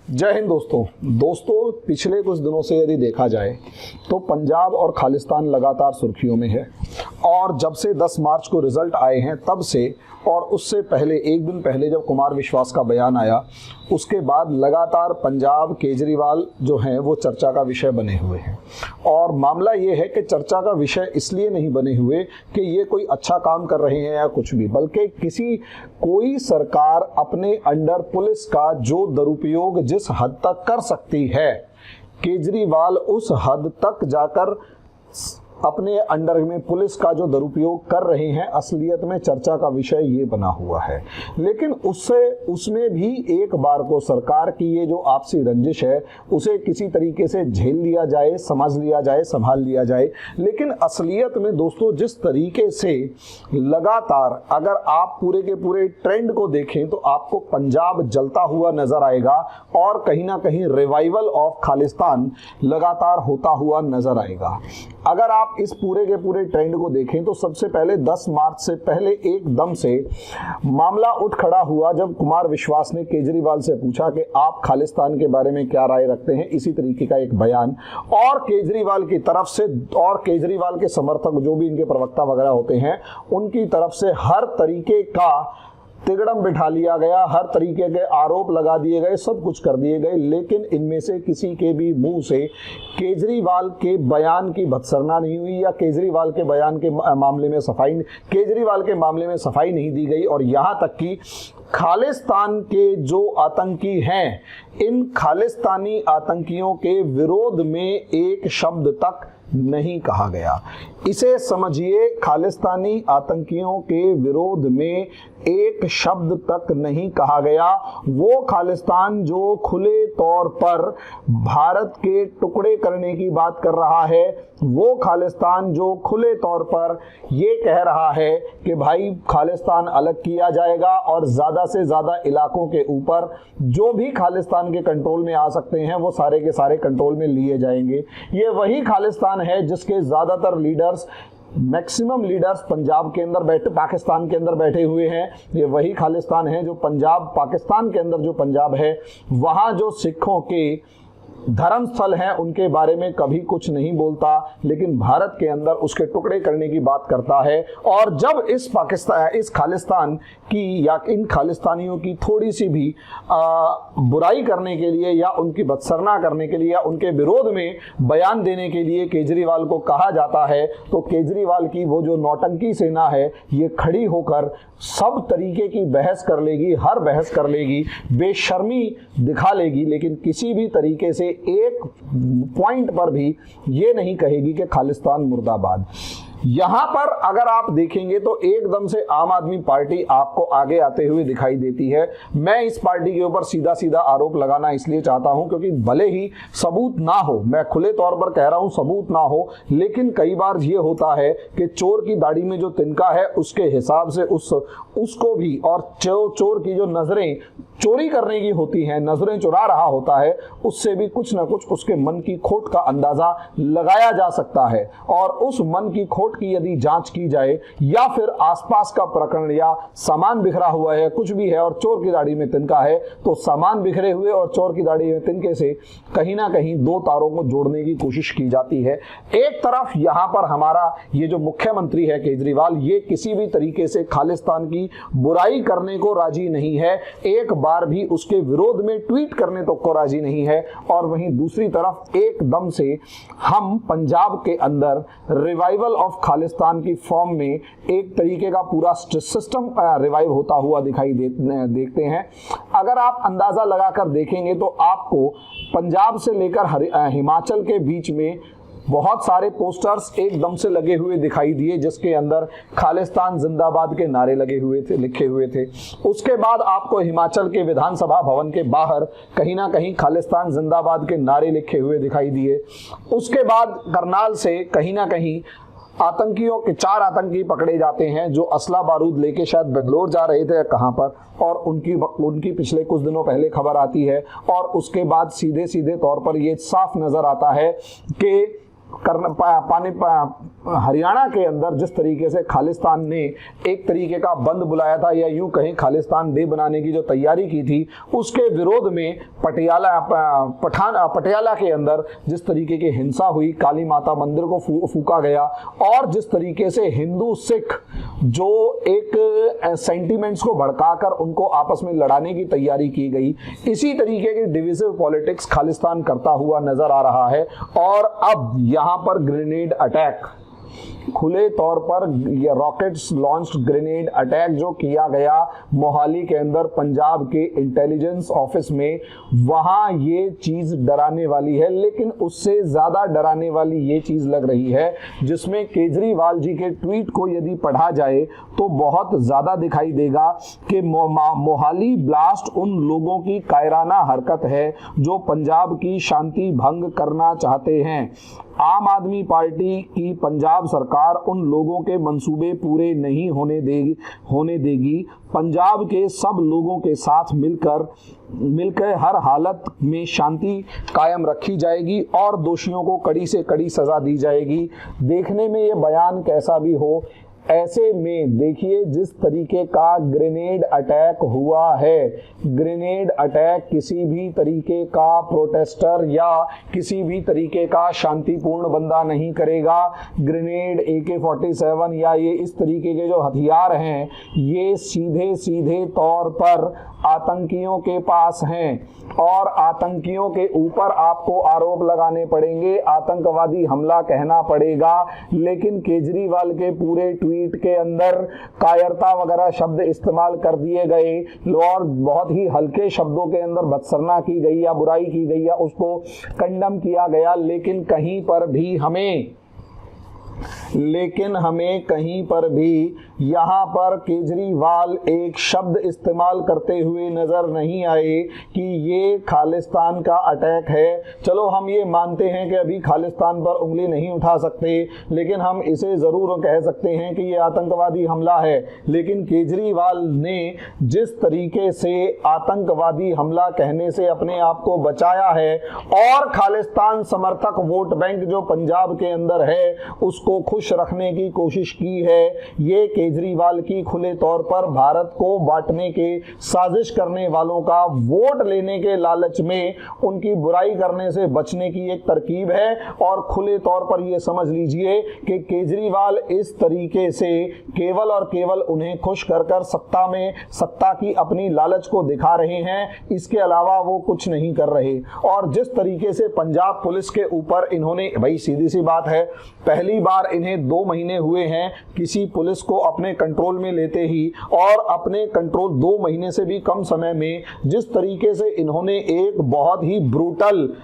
जय हिंद दोस्तों पिछले कुछ दिनों से यदि देखा जाए तो पंजाब और खालिस्तान लगातार सुर्खियों में है। और जब से 10 मार्च को रिजल्ट आए हैं तब से, और उससे पहले एक दिन पहले जब कुमार विश्वास का बयान आया, उसके बाद लगातार पंजाब केजरीवाल जो हैं वो चर्चा का विषय बने हुए हैं। और मामला ये है कि चर्चा का विषय इसलिए नहीं बने हुए कि ये कोई अच्छा काम कर रहे हैं या कुछ भी, बल्कि कोई सरकार अपने अंडर पुलिस का जो दुरुपयोग जिस हद तक कर सकती है, केजरीवाल उस हद तक जाकर अपने अंडर में पुलिस का जो दुरुपयोग कर रहे हैं, असलियत में चर्चा का विषय ये बना हुआ है। लेकिन उसमें भी एक बार को सरकार की ये जो आपसी रंजिश है उसे किसी तरीके से झेल लिया जाए, समझ लिया जाए, संभाल लिया जाए। लेकिन असलियत में दोस्तों जिस तरीके से लगातार अगर आप पूरे के पूरे ट्रेंड को देखें तो आपको पंजाब जलता हुआ नजर आएगा और कहीं ना कहीं रिवाइवल ऑफ खालिस्तान लगातार होता हुआ नजर आएगा। अगर आप इस पूरे के पूरे ट्रेंड को देखें तो सबसे पहले 10 मार्च से पहले एकदम से मामला उठ खड़ा हुआ जब कुमार विश्वास ने केजरीवाल से पूछा कि आप खालिस्तान के बारे में क्या राय रखते हैं। इसी तरीके का एक बयान और केजरीवाल की तरफ से और केजरीवाल के समर्थक जो भी इनके प्रवक्ता वगैरह होते हैं उनकी तरफ से हर तरीके का तिगड़म बिठा लिया गया, हर तरीके के आरोप लगा दिए गए, सब कुछ कर दिए गए। लेकिन इनमें से किसी के भी मुंह से केजरीवाल के बयान की भत्सरना नहीं हुई या केजरीवाल के बयान के मामले में केजरीवाल के मामले में सफाई नहीं दी गई। और यहां तक कि खालिस्तान के जो आतंकी हैं, इन खालिस्तानी आतंकियों के विरोध में एक शब्द तक नहीं कहा गया। इसे समझिए, खालिस्तानी आतंकियों के विरोध में एक शब्द तक नहीं कहा गया। वो खालिस्तान जो खुले तौर पर भारत के टुकड़े करने की बात कर रहा है, वो खालिस्तान जो खुले तौर पर ये कह रहा है कि भाई खालिस्तान अलग किया जाएगा और ज्यादा से ज्यादा इलाकों के ऊपर जो भी खालिस्तान के कंट्रोल में आ सकते हैं वो सारे के सारे कंट्रोल में लिए जाएंगे। ये वही खालिस्तान है जिसके ज्यादातर लीडर्स, मैक्सिमम लीडर्स पंजाब के अंदर पाकिस्तान के अंदर बैठे हुए हैं। ये वही खालिस्तान है जो पाकिस्तान के अंदर जो पंजाब है, वहां जो सिखों के धर्मस्थल हैं उनके बारे में कभी कुछ नहीं बोलता, लेकिन भारत के अंदर उसके टुकड़े करने की बात करता है। और जब इस खालिस्तान की या इन खालिस्तानियों की थोड़ी सी भी बुराई करने के लिए या उनकी बदसरना करने के लिए या उनके विरोध में बयान देने के लिए केजरीवाल को कहा जाता है, तो केजरीवाल की वो जो नौटंकी सेना है ये खड़ी होकर सब तरीके की बहस कर लेगी, हर बहस कर लेगी, बेशर्मी दिखा लेगी, लेकिन किसी भी तरीके से एक पॉइंट पर भी ये नहीं कहेगी कि खालिस्तान मुर्दाबाद। यहां पर अगर आप देखेंगे तो एकदम से आम आदमी पार्टी आपको आगे आते हुए दिखाई देती है। मैं इस पार्टी के ऊपर सीधा सीधा आरोप लगाना इसलिए चाहता हूं क्योंकि भले ही सबूत ना हो, मैं खुले तौर पर कह रहा हूं सबूत ना हो, लेकिन कई बार ये होता है कि चोर की दाढ़ी में जो तिनका है उसके हिसाब से उसको भी, और चोर की जो नजरें चोरी करने की होती हैं, नजरें चुरा रहा होता है, उससे भी कुछ ना कुछ उसके मन की खोट का अंदाजा लगाया जा सकता है। और उस मन की खोट की यदि जांच की जाए या फिर आसपास का प्रकरण या सामान बिखरा हुआ है, कुछ भी है और चोर की दाढ़ी में तिनका है, तो सामान बिखरे हुए और चोर की दाढ़ी में तिनके से कहीं ना कहीं दो तारों को जोड़ने की कोशिश की जाती है। एक तरफ यहां पर हमारा ये जो मुख्यमंत्री है केजरीवाल, ये किसी भी तरीके से खालिस्तान की बुराई करने को राजी नहीं है, एक बार भी उसके विरोध में ट्वीट करने तो को राजी नहीं है। और वहीं दूसरी तरफ एकदम से हम पंजाब के अंदर रिवाइवल ऑफ खालिस्तान की फॉर्म में एक तरीके का पूरा सिस्टम रिवाइव होता हुआ देखते हैं। अगर आप अंदाजा लगाकर देखेंगे तो आपको पंजाब से लेकर हिमाचल के बीच में बहुत सारे पोस्टर्स एकदम से लगे हुए दिखाई दिए जिसके अंदर खालिस्तान जिंदाबाद के नारे लगे हुए थे, लिखे हुए थे। उसके बाद आपको हिमाचल के विधानसभा भवन के बाहर कहीं ना कहीं खालिस्तान जिंदाबाद के नारे लिखे हुए दिखाई दिए। उसके बाद करनाल से कहीं ना कहीं आतंकियों के 4 आतंकी पकड़े जाते हैं जो असला बारूद लेके शायद बेंगलोर जा रहे थे कहां पर, और उनकी पिछले कुछ दिनों पहले खबर आती है। और उसके बाद सीधे तौर पर यह साफ नजर आता है कि हरियाणा के अंदर जिस तरीके से खालिस्तान ने एक तरीके का बंद बुलाया था, या यूं कहें खालिस्तान डे बनाने की जो तैयारी की थी, उसके विरोध में पटियाला के अंदर जिस तरीके की हिंसा हुई, काली माता मंदिर को फूका गया, और जिस तरीके से हिंदू सिख जो एक सेंटिमेंट्स को भड़काकर उनको आपस में लड़ाने की तैयारी की गई, इसी तरीके की डिविजिव पॉलिटिक्स खालिस्तान करता हुआ नजर आ रहा है। और अब यहां पर ग्रेनेड अटैक, खुले तौर पर ये रॉकेट्स लॉन्च्ड ग्रेनेड अटैक जो किया गया मोहाली के अंदर पंजाब के इंटेलिजेंस ऑफिस में, वहां ये चीज डराने वाली है। लेकिन उससे ज्यादा डराने वाली ये चीज लग रही है, जिसमें केजरीवाल जी के ट्वीट को यदि पढ़ा जाए तो बहुत ज्यादा दिखाई देगा कि मोहाली ब्लास्ट उन लोगों की कायराना हरकत है जो पंजाब की शांति भंग करना चाहते हैं। आम आदमी पार्टी की पंजाब सरकार उन लोगों के मंसूबे पूरे नहीं होने देगी। पंजाब के सब लोगों के साथ मिलकर हर हालत में शांति कायम रखी जाएगी और दोषियों को कड़ी से कड़ी सजा दी जाएगी। देखने में ये बयान कैसा भी हो, ऐसे में देखिए जिस तरीके का ग्रेनेड अटैक हुआ है, ग्रेनेड अटैक किसी भी तरीके का प्रोटेस्टर या किसी भी तरीके का शांतिपूर्ण बंदा नहीं करेगा। ग्रेनेड AK-47 या ये इस तरीके के जो हथियार हैं, ये सीधे सीधे तौर पर आतंकियों के पास हैं और आतंकियों के ऊपर आपको आरोप लगाने पड़ेंगे, आतंकवादी हमला कहना पड़ेगा। लेकिन केजरीवाल के पूरे ट्वीट के अंदर कायरता वगैरह शब्द इस्तेमाल कर दिए गए और बहुत ही हल्के शब्दों के अंदर भत्सना की गई या बुराई की गई या उसको कंडम किया गया। लेकिन कहीं पर भी यहाँ पर केजरीवाल एक शब्द इस्तेमाल करते हुए नजर नहीं आए कि ये खालिस्तान का अटैक है। चलो हम ये मानते हैं कि अभी खालिस्तान पर उंगली नहीं उठा सकते, लेकिन हम इसे जरूर कह सकते हैं कि ये आतंकवादी हमला है। लेकिन केजरीवाल ने जिस तरीके से आतंकवादी हमला कहने से अपने आप को बचाया है और खालिस्तान समर्थक वोट बैंक जो पंजाब के अंदर है उसको खुश रखने की कोशिश की है, ये केजरीवाल की खुले तौर पर भारत को बांटने के साजिश करने वालों का वोट लेने के लालच में उनकी बुराई करने से बचने की एक तरकीब है। और खुले तौर पर यह समझ लीजिए कि केजरीवाल इस तरीके से केवल और केवल उन्हें खुश कर सत्ता की अपनी लालच को दिखा रहे हैं, इसके अलावा वो कुछ नहीं कर रहे। और जिस तरीके से पंजाब पुलिस के ऊपर इन्होंने, भाई सीधी सी बात है, पहली बार इन्हें 2 महीने हुए हैं किसी पुलिस को अपने कंट्रोल में लेते ही, और अपने कंट्रोल 2 महीने से भी कम समय में जिस तरीके से इन्होंने एक बहुत ही ब्रूटल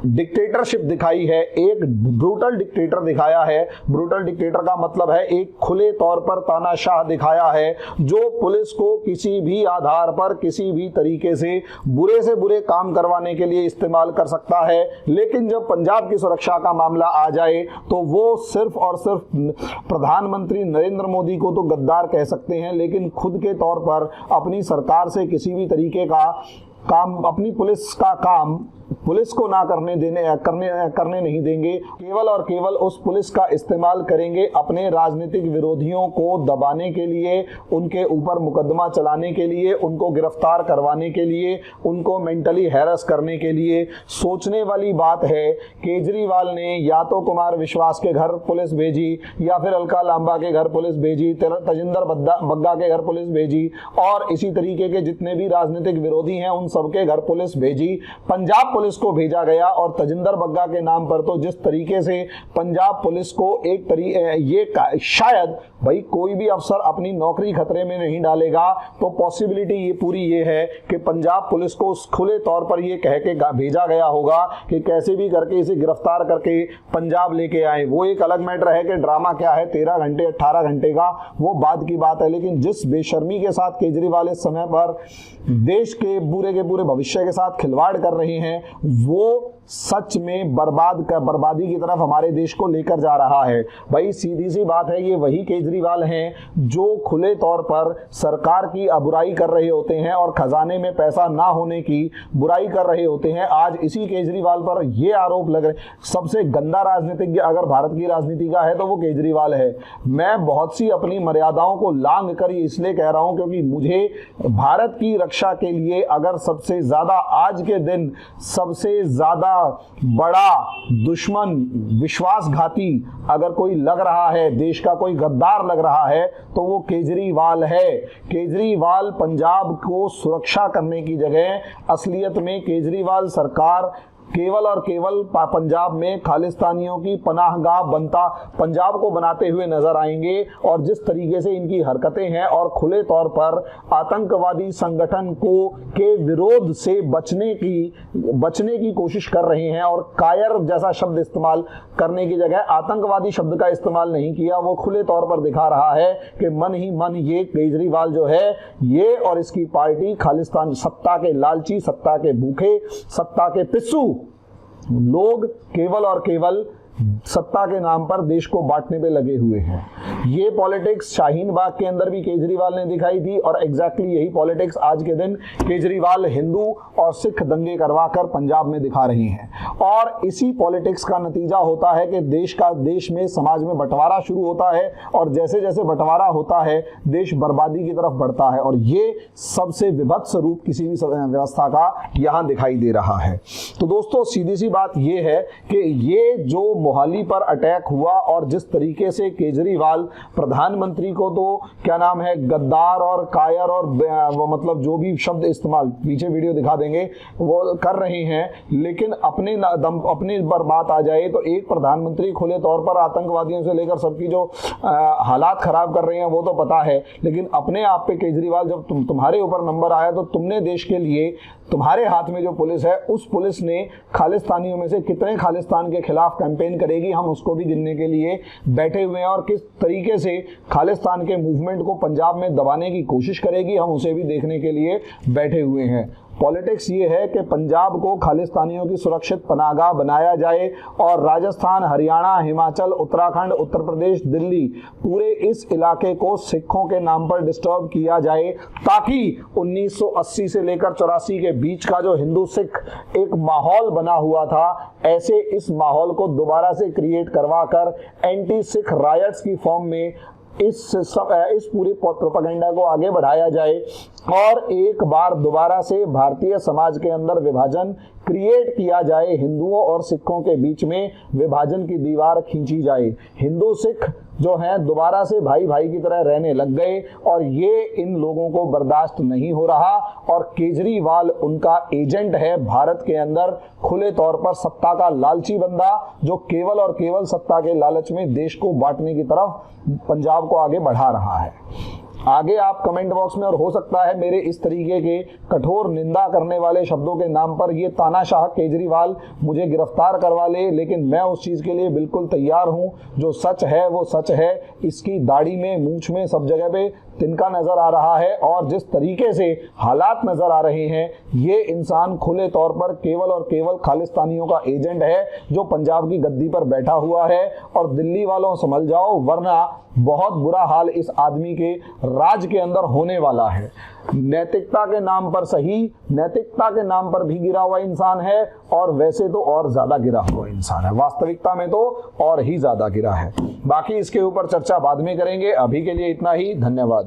डिक्टेटरशिप दिखाई है, एक ब्रूटल डिक्टेटर दिखाया है। ब्रूटल डिक्टेटर का मतलब है एक खुले तौर पर तानाशाह दिखाया है जो पुलिस को किसी भी आधार पर किसी भी तरीके से बुरे काम करवाने के लिए इस्तेमाल कर सकता है। लेकिन जब पंजाब की सुरक्षा का मामला आ जाए तो वो सिर्फ और सिर्फ प्रधानमंत्री नरेंद्र मोदी को तो गद्दार कह सकते हैं, लेकिन खुद के तौर पर अपनी सरकार से किसी भी तरीके का काम, अपनी पुलिस का काम पुलिस को ना करने नहीं देंगे। केवल और केवल उस पुलिस का इस्तेमाल करेंगे अपने राजनीतिक विरोधियों को दबाने के लिए, उनके ऊपर मुकदमा चलाने के लिए, उनको गिरफ्तार करवाने के लिए, उनको मेंटली हैरेस करने के लिए। सोचने वाली बात है, केजरीवाल ने या तो कुमार विश्वास के घर पुलिस भेजी या फिर अलका लांबा के घर पुलिस भेजी, तजिंदर बग्गा के घर पुलिस भेजी और इसी तरीके के जितने भी राजनीतिक विरोधी हैं उन सबके घर पुलिस भेजी। पंजाब पुलिस को भेजा गया और तजिंदर बग्गा के नाम पर तो जिस तरीके से पंजाब पुलिस को शायद भाई कोई भी अफसर अपनी नौकरी खतरे में नहीं डालेगा, तो पॉसिबिलिटी ये पूरी ये है कि पंजाब पुलिस को खुले तौर पर ये कह के भेजा गया होगा कि कैसे भी करके इसे गिरफ्तार करके पंजाब लेके आए। वो एक अलग मैटर है कि ड्रामा क्या है 13 घंटे 18 घंटे का, वो बाद की बात है। लेकिन जिस बेशर्मी के साथ केजरीवाल इस समय पर देश के पूरे भविष्य के साथ खिलवाड़ कर रहे हैं, वो सच में बर्बादी की तरफ हमारे देश को लेकर जा रहा है। भाई सीधी सी बात है, ये वही केजरीवाल हैं जो खुले तौर पर सरकार की बुराई कर रहे होते हैं और खजाने में पैसा ना होने की बुराई कर रहे होते हैं। आज इसी केजरीवाल पर ये आरोप लग रहे, सबसे गंदा राजनीतिज्ञ अगर भारत की राजनीति का है तो वो केजरीवाल है। मैं बहुत सी अपनी मर्यादाओं को लांघ कर इसलिए कह रहा हूं क्योंकि मुझे भारत की रक्षा के लिए अगर सबसे ज्यादा आज के दिन सबसे ज्यादा बड़ा दुश्मन विश्वासघाती अगर कोई लग रहा है, देश का कोई गद्दार लग रहा है तो वो केजरीवाल है। केजरीवाल पंजाब को सुरक्षा करने की जगह असलियत में केजरीवाल सरकार केवल और केवल पंजाब में खालिस्तानियों की पनाहगाह बनता पंजाब को बनाते हुए नजर आएंगे। और जिस तरीके से इनकी हरकतें हैं और खुले तौर पर आतंकवादी संगठन को के विरोध से बचने की कोशिश कर रहे हैं और कायर जैसा शब्द इस्तेमाल करने की जगह आतंकवादी शब्द का इस्तेमाल नहीं किया, वो खुले तौर पर दिखा रहा है कि मन ही मन ये केजरीवाल जो है ये और इसकी पार्टी खालिस्तान सत्ता के लालची, सत्ता के भूखे, सत्ता के पिस्सू लोग केवल और केवल सत्ता के नाम पर देश को बांटने पे लगे हुए हैं। ये पॉलिटिक्स शाहीन बाग के अंदर भी केजरीवाल ने दिखाई थी और एग्जैक्टली यही पॉलिटिक्स आज के दिन केजरीवाल हिंदू और सिख दंगे करवाकर पंजाब में दिखा रहे हैं। और इसी पॉलिटिक्स का नतीजा होता है कि देश में समाज में बंटवारा शुरू होता है और जैसे जैसे बंटवारा होता है देश बर्बादी की तरफ बढ़ता है। और ये सबसे विभत्स रूप किसी भी व्यवस्था का यहाँ दिखाई दे रहा है। तो दोस्तों सीधी सी बात ये है कि ये जो मोहाली पर अटैक हुआ और जिस तरीके से केजरीवाल प्रधानमंत्री को तो क्या नाम है गद्दार और कायर और मतलब जो भी शब्द इस्तेमाल पीछे वीडियो दिखा देंगे वो कर रहे हैं, लेकिन अपने पर बात आ जाए तो एक प्रधानमंत्री खुले तौर पर आतंकवादियों से लेकर सबकी जो हालात खराब कर रहे हैं वो तो पता है, लेकिन अपने आप पे केजरीवाल जब तुम्हारे ऊपर नंबर आया तो तुमने देश के लिए तुम्हारे हाथ में जो पुलिस है उस पुलिस ने खालिस्तानियों में से कितने खालिस्तान के खिलाफ कैंपेन करेगी हम उसको भी गिनने के लिए बैठे हुए हैं और किस तरीके से खालिस्तान के मूवमेंट को पंजाब में दबाने की कोशिश करेगी हम उसे भी देखने के लिए बैठे हुए हैं। पॉलिटिक्स ये है कि पंजाब को खालिस्तानियों की सुरक्षित पनाहगाह बनाया जाए और राजस्थान, हरियाणा, हिमाचल, उत्तराखंड, उत्तर प्रदेश, दिल्ली पूरे इस इलाके को सिखों के नाम पर डिस्टर्ब किया जाए ताकि 1980 से लेकर 84 के बीच का जो हिंदू सिख एक माहौल बना हुआ था ऐसे इस माहौल को दोबारा से क्रिएट करवाकर एंटी सिख रायट्स की फॉर्म में इस पूरे प्रोपेगेंडा को आगे बढ़ाया जाए और एक बार दोबारा से भारतीय समाज के अंदर विभाजन क्रिएट किया जाए, हिंदुओं और सिखों के बीच में विभाजन की दीवार खींची जाए। हिंदू सिख जो हैं दोबारा से भाई भाई की तरह रहने लग गए और ये इन लोगों को बर्दाश्त नहीं हो रहा और केजरीवाल उनका एजेंट है भारत के अंदर, खुले तौर पर सत्ता का लालची बंदा जो केवल और केवल सत्ता के लालच में देश को बांटने की तरफ पंजाब को आगे बढ़ा रहा है। आगे आप कमेंट बॉक्स में और हो सकता है मेरे इस तरीके के कठोर निंदा करने वाले शब्दों के नाम पर ये तानाशाह केजरीवाल मुझे गिरफ्तार करवा ले, लेकिन मैं उस चीज़ के लिए बिल्कुल तैयार हूं। जो सच है वो सच है। इसकी दाढ़ी में, मूंछ में, सब जगह पे तिनका नजर आ रहा है और जिस तरीके से हालात नजर आ रहे हैं ये इंसान खुले तौर पर केवल और केवल खालिस्तानियों का एजेंट है जो पंजाब की गद्दी पर बैठा हुआ है। और दिल्ली वालों संभल जाओ वरना बहुत बुरा हाल इस आदमी के राज के अंदर होने वाला है। नैतिकता के नाम पर सही, नैतिकता के नाम पर भी गिरा हुआ इंसान है और वैसे तो और ज्यादा गिरा हुआ इंसान है, वास्तविकता में तो और ही ज्यादा गिरा है। बाकी इसके ऊपर चर्चा बाद में करेंगे, अभी के लिए इतना ही। धन्यवाद।